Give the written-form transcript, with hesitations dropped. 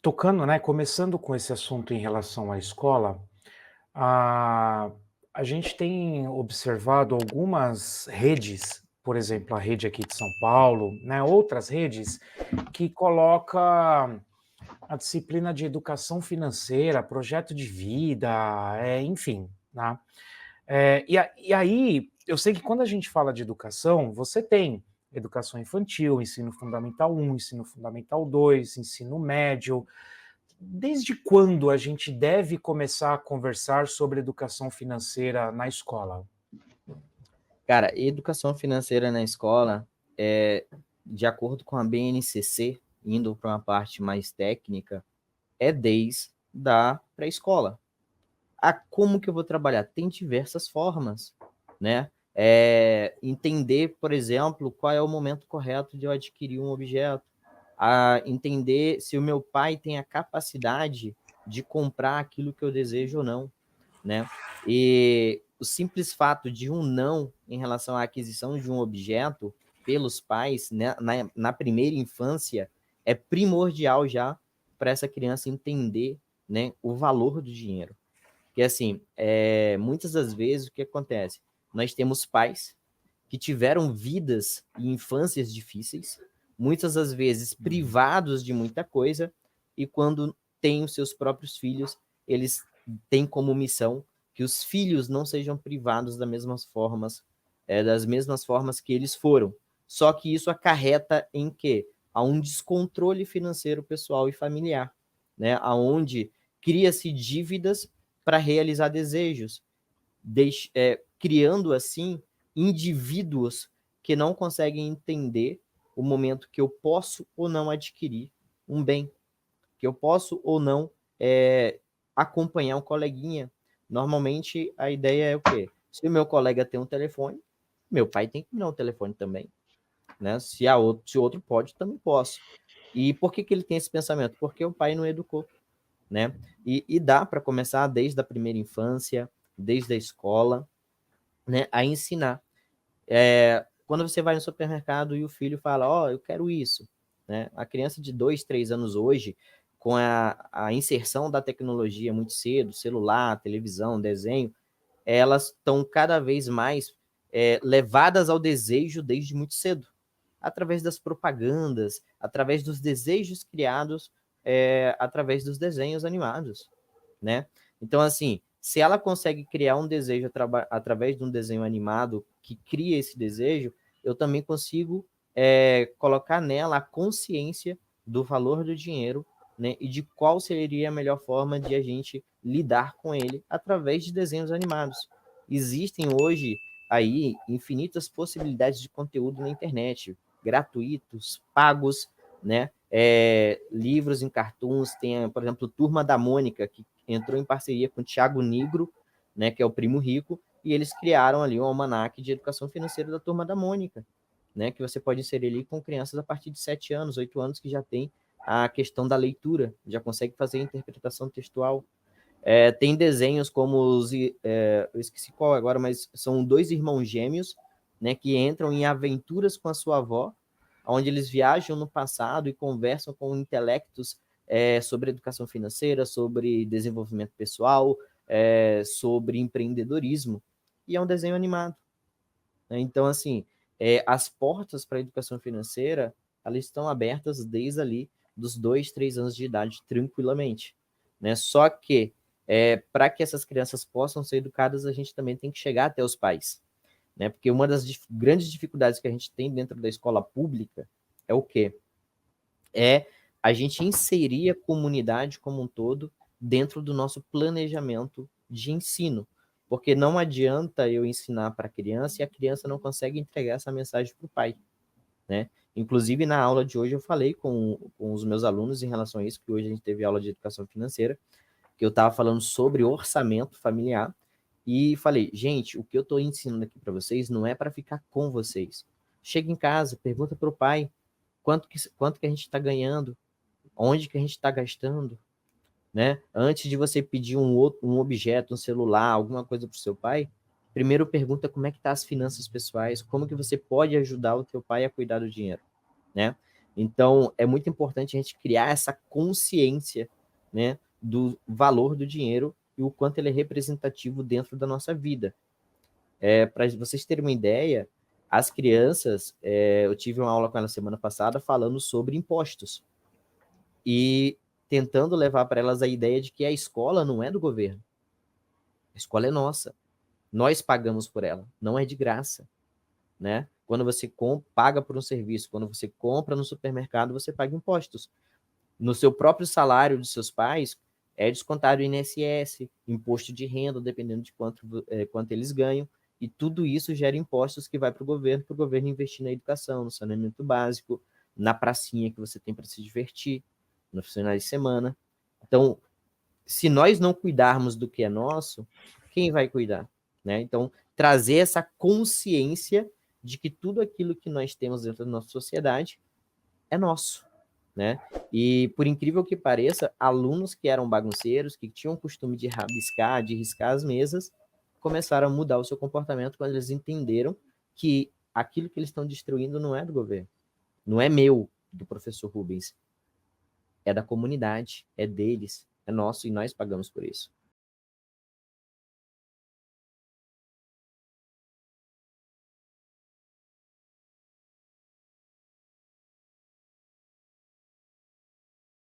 Tocando, né, começando com esse assunto em relação à escola, a a gente tem observado algumas redes, por exemplo, a rede aqui de São Paulo, né, outras redes que coloca a disciplina de educação financeira, projeto de vida, enfim, né. E aí, eu sei que quando a gente fala de educação, você tem educação infantil, ensino fundamental 1, ensino fundamental 2, ensino médio. Desde quando a gente deve começar a conversar sobre educação financeira na escola? Cara, educação financeira na escola, de acordo com a BNCC, indo para uma parte mais técnica, é desde da pré-escola. Como que eu vou trabalhar? Tem diversas formas, né? Entender, por exemplo, qual é o momento correto de eu adquirir um objeto, a entender se o meu pai tem a capacidade de comprar aquilo que eu desejo ou não, né? E o simples fato de um não em relação à aquisição de um objeto pelos pais, né, na primeira infância é primordial já para essa criança entender, né, o valor do dinheiro. Porque, assim, muitas das vezes o que acontece? Nós temos pais que tiveram vidas e infâncias difíceis, muitas das vezes Uhum. privados de muita coisa, e quando têm os seus próprios filhos, eles têm como missão que os filhos não sejam privados das mesmas formas que eles foram. Só que isso acarreta em quê? A um descontrole financeiro pessoal e familiar, né? Aonde cria-se dívidas para realizar desejos, criando assim indivíduos que não conseguem entender o momento que eu posso ou não adquirir um bem, que eu posso ou não acompanhar um coleguinha. Normalmente a ideia é o quê? Se o meu colega tem um telefone, meu pai tem que me dar um telefone também, né? Se o outro pode, também posso. E por que ele tem esse pensamento? Porque o pai não educou, né? E dá para começar desde a primeira infância, desde a escola, né, a ensinar. Quando você vai no supermercado e o filho fala, ó, eu quero isso, né? A criança de 2, 3 anos hoje, com a inserção da tecnologia muito cedo, celular, televisão, desenho, elas estão cada vez mais levadas ao desejo desde muito cedo, através das propagandas, através dos desejos criados, através dos desenhos animados, né? Então, assim, se ela consegue criar um desejo através de um desenho animado que cria esse desejo, eu também consigo colocar nela a consciência do valor do dinheiro, né? E de qual seria a melhor forma de a gente lidar com ele através de desenhos animados. Existem hoje aí infinitas possibilidades de conteúdo na internet, gratuitos, pagos, né? Livros em cartoons, tem, por exemplo, Turma da Mônica, que entrou em parceria com o Thiago Nigro, né, que é o primo rico, e eles criaram ali um almanaque de educação financeira da Turma da Mônica, né, que você pode inserir ali com crianças a partir de 7 anos, 8 anos, que já tem a questão da leitura, já consegue fazer a interpretação textual. Tem desenhos como eu esqueci qual agora, mas são dois irmãos gêmeos, né, que entram em aventuras com a sua avó, onde eles viajam no passado e conversam com intelectos sobre educação financeira, sobre desenvolvimento pessoal, sobre empreendedorismo, e é um desenho animado, né? Então, assim, as portas para a educação financeira, elas estão abertas desde ali dos 2, 3 anos de idade, tranquilamente, né? Só que, para que essas crianças possam ser educadas, a gente também tem que chegar até os pais, né? Porque uma das grandes dificuldades que a gente tem dentro da escola pública é o quê? É a gente inserir a comunidade como um todo dentro do nosso planejamento de ensino. Porque não adianta eu ensinar para a criança e a criança não consegue entregar essa mensagem para o pai, né? Inclusive, na aula de hoje, eu falei com os meus alunos em relação a isso, que hoje a gente teve aula de educação financeira, que eu estava falando sobre orçamento familiar, e falei, gente, o que eu estou ensinando aqui para vocês não é para ficar com vocês. Chega em casa, pergunta para o pai quanto que a gente está ganhando, onde que a gente está gastando, né? Antes de você pedir um objeto, um celular, alguma coisa para o seu pai, primeiro pergunta como é que tá as finanças pessoais, como que você pode ajudar o teu pai a cuidar do dinheiro, né? Então, é muito importante a gente criar essa consciência, né, do valor do dinheiro e o quanto ele é representativo dentro da nossa vida. Para vocês terem uma ideia, as crianças, eu tive uma aula com elas semana passada falando sobre impostos e tentando levar para elas a ideia de que a escola não é do governo, a escola é nossa, nós pagamos por ela, não é de graça, né? Quando você paga por um serviço, quando você compra no supermercado, você paga impostos. No seu próprio salário dos seus pais, é descontado o INSS, imposto de renda, dependendo de quanto eles ganham, e tudo isso gera impostos que vai para o governo investir na educação, no saneamento básico, na pracinha que você tem para se divertir, nos finais de semana. Então, se nós não cuidarmos do que é nosso, quem vai cuidar? Né? Então, trazer essa consciência de que tudo aquilo que nós temos dentro da nossa sociedade é nosso. Né? E, por incrível que pareça, alunos que eram bagunceiros, que tinham o costume de rabiscar, de riscar as mesas, começaram a mudar o seu comportamento quando eles entenderam que aquilo que eles estão destruindo não é do governo, não é meu, do professor Rubens, é da comunidade, é deles, é nosso e nós pagamos por isso.